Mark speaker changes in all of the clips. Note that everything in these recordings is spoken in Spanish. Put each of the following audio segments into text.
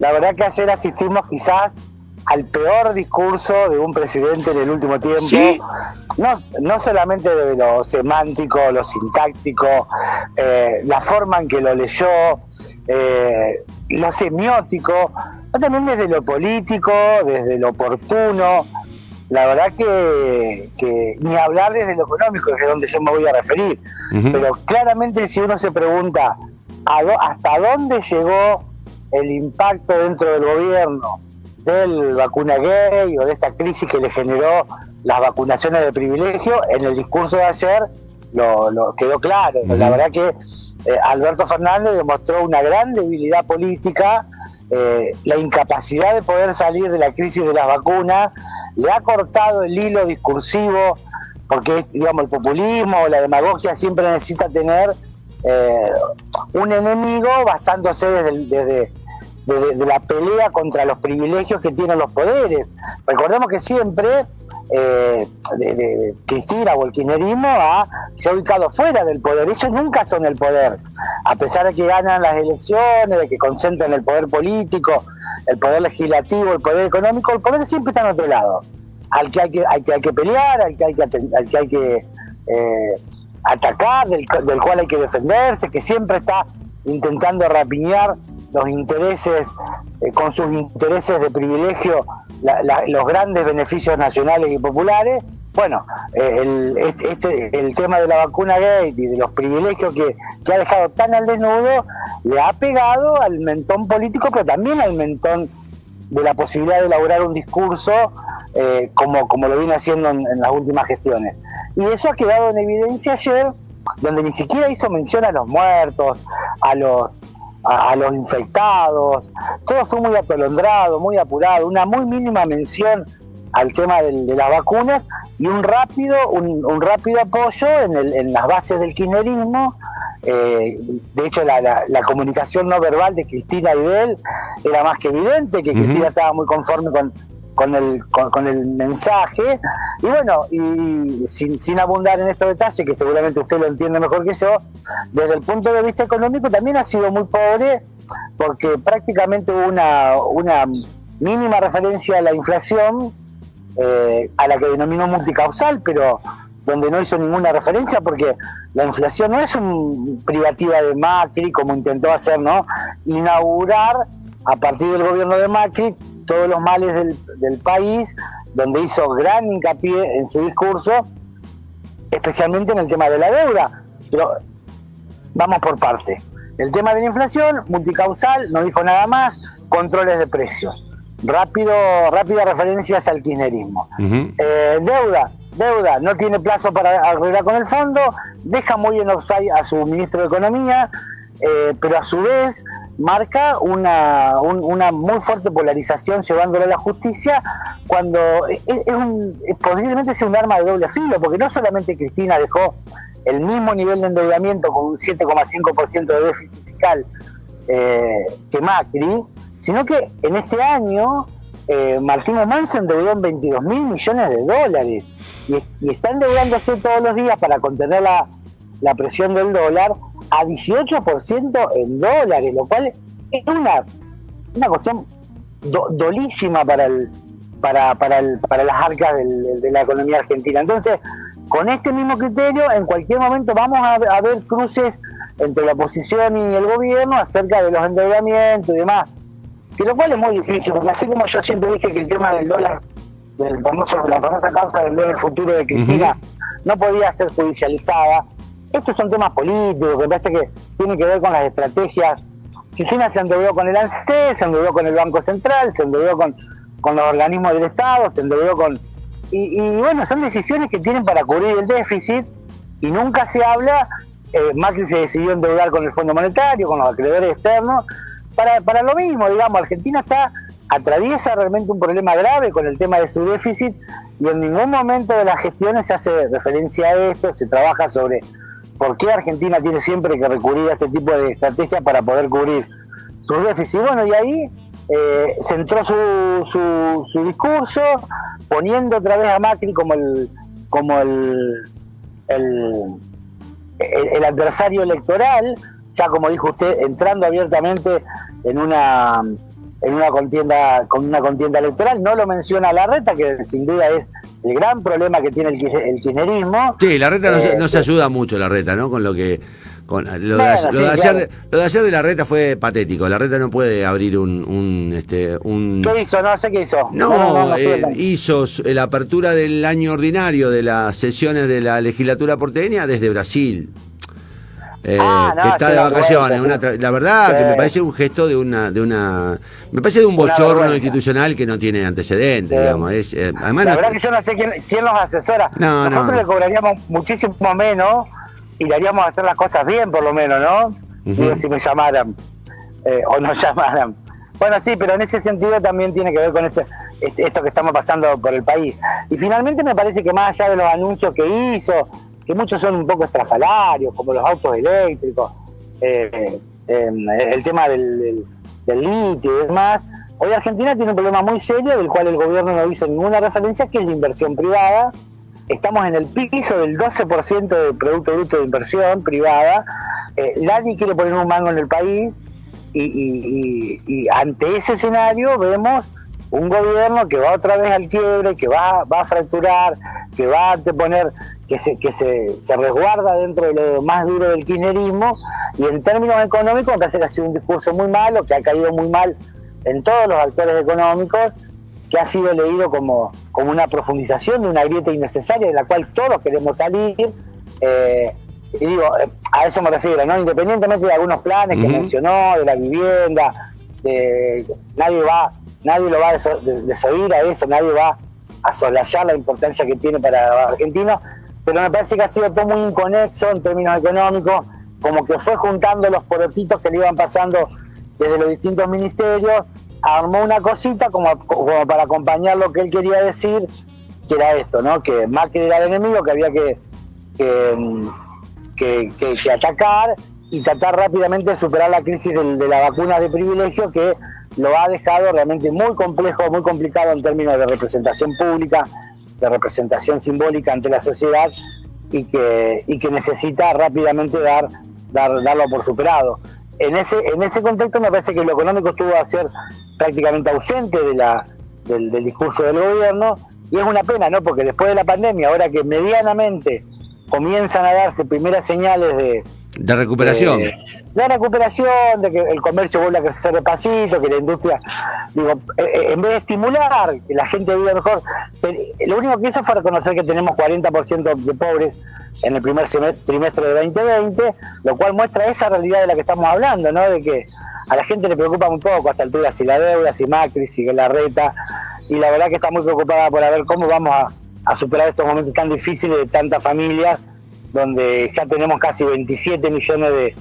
Speaker 1: La verdad que ayer asistimos quizás al peor discurso de un presidente en el último tiempo.
Speaker 2: ¿Sí?
Speaker 1: No solamente de lo semántico, lo sintáctico, la forma en que lo leyó, lo semiótico, pero también desde lo político, desde lo oportuno. La verdad que ni hablar desde lo económico, que es donde yo me voy a referir. Pero claramente, si uno se pregunta hasta dónde llegó el impacto dentro del gobierno del vacuna gay o de esta crisis que le generó las vacunaciones de privilegio, en el discurso de ayer lo quedó claro. La verdad que Alberto Fernández demostró una gran debilidad política, la incapacidad de poder salir de la crisis de las vacunas, le ha cortado el hilo discursivo, porque digamos el populismo o la demagogia siempre necesita tener un enemigo basándose desde la pelea contra los privilegios que tienen los poderes. Recordemos que siempre Cristina o el kirchnerismo se ha ubicado fuera del poder. Ellos nunca son el poder, a pesar de que ganan las elecciones, de que concentran el poder político, el poder legislativo, el poder económico. El poder siempre está en otro lado, al que hay que pelear, al que hay que atacar, del cual hay que defenderse, que siempre está intentando rapiñar los intereses, con sus intereses de privilegio, los grandes beneficios nacionales y populares. Bueno, el tema de la vacuna gay y de los privilegios que ha dejado tan al desnudo, le ha pegado al mentón político, pero también al mentón de la posibilidad de elaborar un discurso como lo viene haciendo en las últimas gestiones. Y eso ha quedado en evidencia ayer, donde ni siquiera hizo mención a los muertos, a los infectados. Todo fue muy atolondrado, muy apurado, una muy mínima mención al tema de las vacunas y un rápido apoyo en las bases del kirchnerismo. De hecho, la comunicación no verbal de Cristina y de él era más que evidente, que Cristina estaba muy conforme con el mensaje. Y bueno, y sin abundar en estos detalles, que seguramente usted lo entiende mejor que yo, desde el punto de vista económico también ha sido muy pobre, porque prácticamente hubo una mínima referencia a la inflación, a la que denominó multicausal, pero donde no hizo ninguna referencia, porque la inflación no es un privativa de Macri, como intentó hacer, ¿no? Inaugurar a partir del gobierno de Macri todos los males del país, donde hizo gran hincapié en su discurso, especialmente en el tema de la deuda. Pero vamos por parte. El tema de la inflación, multicausal, no dijo nada más, controles de precios. Rápidas referencias al kirchnerismo. Deuda, no tiene plazo para arreglar con el fondo, deja muy en offside a su ministro de Economía, pero a su vez marca una muy fuerte polarización llevándolo a la justicia, cuando posiblemente sea un arma de doble filo, porque no solamente Cristina dejó el mismo nivel de endeudamiento con un 7,5% de déficit fiscal que Macri, sino que en este año Martín Oman se endeudó en $22.000 millones y está endeudándose todos los días para contener la presión del dólar a 18% en dólares, lo cual es una cuestión dolísima para las arcas de la economía argentina. Entonces, con este mismo criterio, en cualquier momento vamos a ver cruces entre la oposición y el gobierno acerca de los endeudamientos y demás, que lo cual es muy difícil, porque así como yo siempre dije que el tema del dólar, la famosa causa del dólar futuro de Cristina, no podía ser judicializada. Estos son temas políticos, que me parece que tienen que ver con las estrategias. Cristina se endeudó con el ANSES, se endeudó con el Banco Central, se endeudó con los organismos del Estado, se endeudó con... Y bueno, son decisiones que tienen para cubrir el déficit, y nunca se habla. Macri se decidió endeudar con el Fondo Monetario, con los acreedores externos, para lo mismo, digamos. Argentina atraviesa realmente un problema grave con el tema de su déficit, y en ningún momento de las gestiones se hace referencia a esto, se trabaja sobre por qué Argentina tiene siempre que recurrir a este tipo de estrategias para poder cubrir sus déficits. Bueno, y ahí centró su discurso, poniendo otra vez a Macri como el adversario electoral, ya como dijo usted, entrando abiertamente en una en una contienda, con una contienda electoral. No lo menciona Larreta, que sin duda es el gran problema que tiene el kirchnerismo.
Speaker 2: Sí, Larreta no se ayuda mucho, Larreta, ¿no? Con lo que... Lo de ayer de Larreta fue patético. Larreta no puede abrir un
Speaker 1: ¿Qué hizo? No sé qué hizo.
Speaker 2: Hizo la apertura del año ordinario de las sesiones de la legislatura porteña desde Brasil. Que está de vacaciones. La verdad que me parece un gesto me parece de un bochorno institucional que no tiene antecedentes, digamos. Además,
Speaker 1: la verdad que yo no sé quién los asesora. Nosotros le cobraríamos muchísimo menos y le haríamos hacer las cosas bien, por lo menos, ¿no? Digo, si me llamaran o no llamaran. Bueno, sí, pero en ese sentido también tiene que ver con esto que estamos pasando por el país. Y finalmente me parece que más allá de los anuncios que hizo, que muchos son un poco estrafalarios, como los autos eléctricos, el tema del litio y demás, hoy Argentina tiene un problema muy serio del cual el gobierno no hizo ninguna referencia, que es la inversión privada. Estamos en el piso del 12% del Producto Bruto de inversión privada. Nadie quiere poner un mango en el país y ante ese escenario vemos un gobierno que va otra vez al quiebre, que va a fracturar, que va a anteponer, que se resguarda dentro de lo más duro del kirchnerismo. Y en términos económicos me parece que ha sido un discurso muy malo, que ha caído muy mal en todos los actores económicos, que ha sido leído como una profundización de una grieta innecesaria de la cual todos queremos salir. Y digo, a eso me refiero, ¿no? Independientemente de algunos planes que mencionó, de la vivienda, nadie lo va a desoír a eso, nadie va a soslayar la importancia que tiene para los argentinos, pero me parece que ha sido todo muy inconexo en términos económicos, como que fue juntando los porotitos que le iban pasando desde los distintos ministerios, armó una cosita como para acompañar lo que él quería decir, que era esto, ¿no? Que Macri era el enemigo, que había que atacar y tratar rápidamente de superar la crisis de la vacuna de privilegio, que lo ha dejado realmente muy complejo, muy complicado en términos de representación pública, de representación simbólica ante la sociedad, y que necesita rápidamente darlo por superado. En ese contexto me parece que lo económico estuvo a ser prácticamente ausente del discurso del gobierno, y es una pena, ¿no? Porque después de la pandemia, ahora que medianamente comienzan a darse primeras señales
Speaker 2: de recuperación.
Speaker 1: La recuperación, de que el comercio vuelva a crecer despacito, que la industria, en vez de estimular que la gente viva mejor, lo único que hizo fue reconocer que tenemos 40% de pobres en el primer trimestre de 2020, lo cual muestra esa realidad de la que estamos hablando, ¿no? De que a la gente le preocupa muy poco a esta altura si la deuda, si Macri, si Larreta, y la verdad que está muy preocupada por ver cómo vamos a superar estos momentos tan difíciles de tantas familias, donde ya tenemos casi 27 millones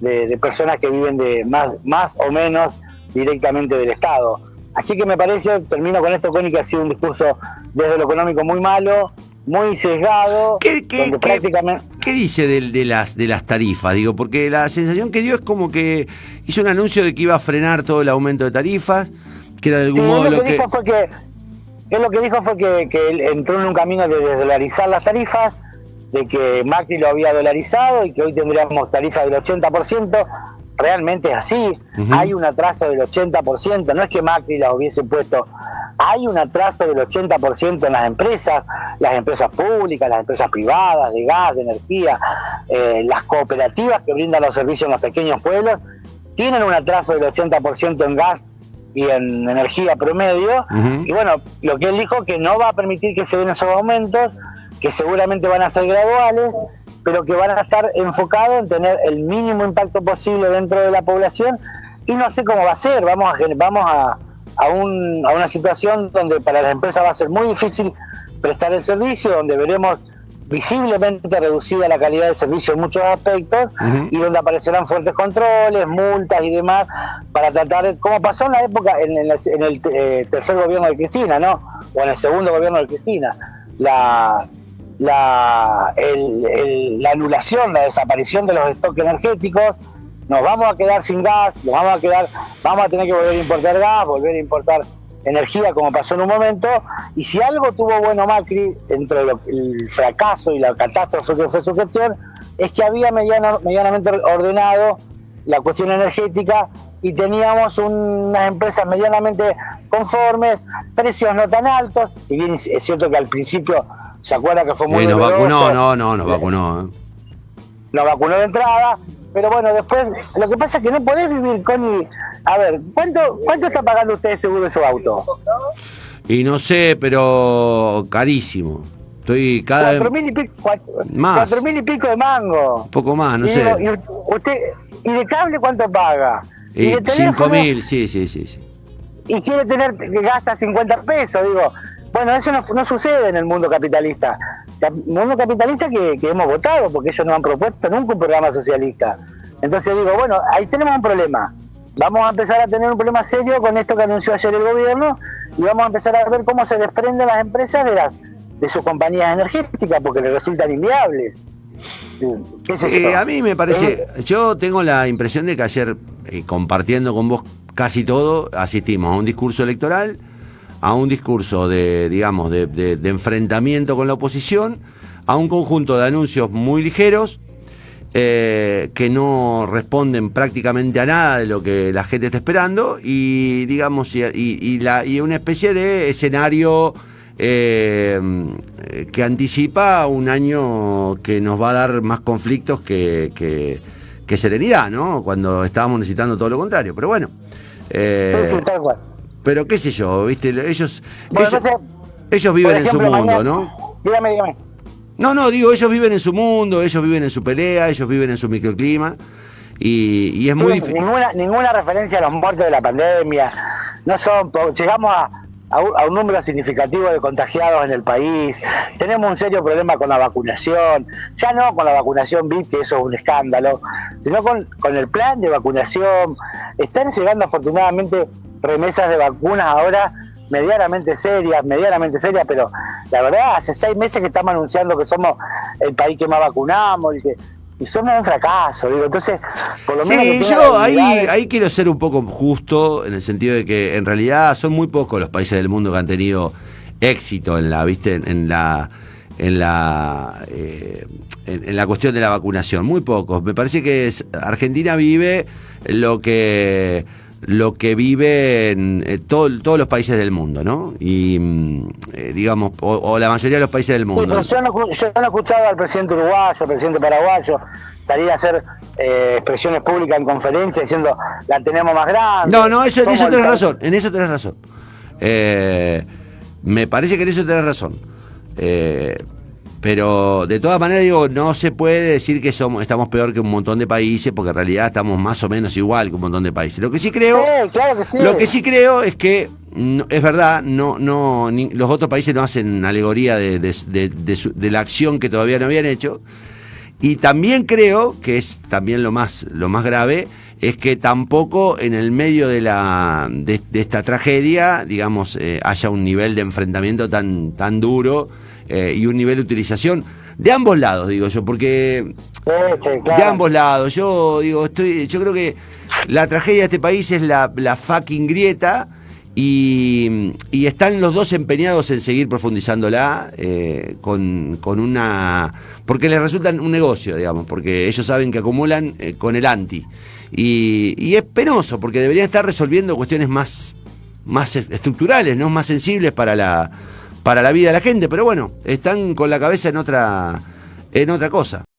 Speaker 1: de personas que viven de más o menos directamente del Estado. Así que me parece, termino con esto, Connie, que ha sido un discurso desde lo económico muy malo, muy sesgado.
Speaker 2: ¿Qué dice de las tarifas? Digo, porque la sensación que dio es como que hizo un anuncio de que iba a frenar todo el aumento de tarifas, que de algún modo
Speaker 1: lo que dijo fue que él entró en un camino de desdolarizar las tarifas, de que Macri lo había dolarizado y que hoy tendríamos tarifas del 80%. Realmente es así. Hay un atraso del 80%, no es que Macri las hubiese puesto, hay un atraso del 80% en las empresas públicas, las empresas privadas, de gas, de energía, las cooperativas que brindan los servicios en los pequeños pueblos, tienen un atraso del 80% en gas y en energía promedio. Y bueno, lo que él dijo, que no va a permitir que se den esos aumentos, que seguramente van a ser graduales, pero que van a estar enfocados en tener el mínimo impacto posible dentro de la población. Y no sé cómo va a ser, vamos a una situación donde para las empresas va a ser muy difícil prestar el servicio, donde veremos visiblemente reducida la calidad del servicio en muchos aspectos, y donde aparecerán fuertes controles, multas y demás, para tratar de, como pasó en la época, en el tercer gobierno de Cristina, ¿no? O en el segundo gobierno de Cristina, la anulación, la desaparición de los stocks energéticos. Nos vamos a quedar sin gas, vamos a tener que volver a importar gas, volver a importar energía, como pasó en un momento. Y si algo tuvo bueno Macri dentro del fracaso y la catástrofe que fue su gestión, es que había medianamente ordenado la cuestión energética, y teníamos unas empresas medianamente conformes, precios no tan altos, si bien es cierto que al principio se acuerda que fue muy
Speaker 2: nos
Speaker 1: doloroso,
Speaker 2: vacunó, nos vacunó.
Speaker 1: Nos vacunó de entrada, pero bueno, después, lo que pasa es que no podés vivir con... A ver, ¿cuánto está pagando usted seguro de su auto?
Speaker 2: Y no sé, pero carísimo. Estoy cada vez...
Speaker 1: 4.000 y pico,
Speaker 2: más.
Speaker 1: 4.000 y pico de mango.
Speaker 2: Un poco más, no
Speaker 1: y
Speaker 2: sé.
Speaker 1: Digo, ¿y de cable cuánto paga?
Speaker 2: Y
Speaker 1: de teléfono,
Speaker 2: 5.000, sí.
Speaker 1: Y quiere tener, gasta 50 pesos, digo. Bueno, eso no sucede en el mundo capitalista. El mundo capitalista que hemos votado, porque ellos no han propuesto nunca un programa socialista. Entonces digo, bueno, ahí tenemos un problema. Vamos a empezar a tener un problema serio con esto que anunció ayer el gobierno y vamos a empezar a ver cómo se desprenden las empresas de sus compañías energéticas porque les resultan inviables. ¿Qué es eso?
Speaker 2: A mí me parece, yo tengo la impresión de que ayer, compartiendo con vos casi todo, asistimos a un discurso electoral, a un discurso de, digamos, de enfrentamiento con la oposición, a un conjunto de anuncios muy ligeros, que no responden prácticamente a nada de lo que la gente está esperando, y digamos, y una especie de escenario que anticipa un año que nos va a dar más conflictos que serenidad, ¿no? Cuando estábamos necesitando todo lo contrario, pero bueno.
Speaker 1: Sí, tal cual.
Speaker 2: Pero qué sé yo, ¿viste? Ellos viven
Speaker 1: por ejemplo,
Speaker 2: en su mundo,
Speaker 1: mañana,
Speaker 2: ¿no?
Speaker 1: Dígame.
Speaker 2: No, digo, ellos viven en su mundo, ellos viven en su pelea, ellos viven en su microclima, y es muy difícil.
Speaker 1: Ninguna referencia a los muertos de la pandemia. No son, llegamos a un número significativo de contagiados en el país. Tenemos un serio problema con la vacunación, ya no con la vacunación VIP, que eso es un escándalo, sino con el plan de vacunación. Están llegando afortunadamente remesas de vacunas ahora medianamente serias, pero la verdad hace 6 meses que estamos anunciando que somos el país que más vacunamos y somos un fracaso, digo. Entonces, por lo menos...
Speaker 2: Sí, yo ahí quiero ser un poco justo, en el sentido de que en realidad son muy pocos los países del mundo que han tenido éxito en la cuestión de la vacunación, muy pocos. Me parece que Argentina vive lo que viven todos los países del mundo, ¿no? Y digamos, o la mayoría de los países del mundo.
Speaker 1: Sí, pero yo no he escuchado al presidente uruguayo, al presidente paraguayo salir a hacer expresiones públicas en conferencia diciendo la tenemos más grande.
Speaker 2: No, en eso tenés razón. Me parece que en eso tenés razón. Pero de todas maneras digo, no se puede decir que estamos peor que un montón de países, porque en realidad estamos más o menos igual que un montón de países. Lo que sí creo,
Speaker 1: claro que sí.
Speaker 2: Lo que sí creo es que es verdad, los otros países no hacen alegoría de la acción que todavía no habían hecho. Y también creo que es también lo más grave, es que tampoco en el medio de esta tragedia, digamos, haya un nivel de enfrentamiento tan duro. Y un nivel de utilización de ambos lados, digo yo, porque
Speaker 1: claro.
Speaker 2: De ambos lados, yo creo que la tragedia de este país es la fucking grieta, y están los dos empeñados en seguir profundizándola con porque les resulta un negocio, digamos, porque ellos saben que acumulan con el anti, y es penoso porque deberían estar resolviendo cuestiones más estructurales, no más sensibles para la vida de la gente, pero bueno, están con la cabeza en otra cosa.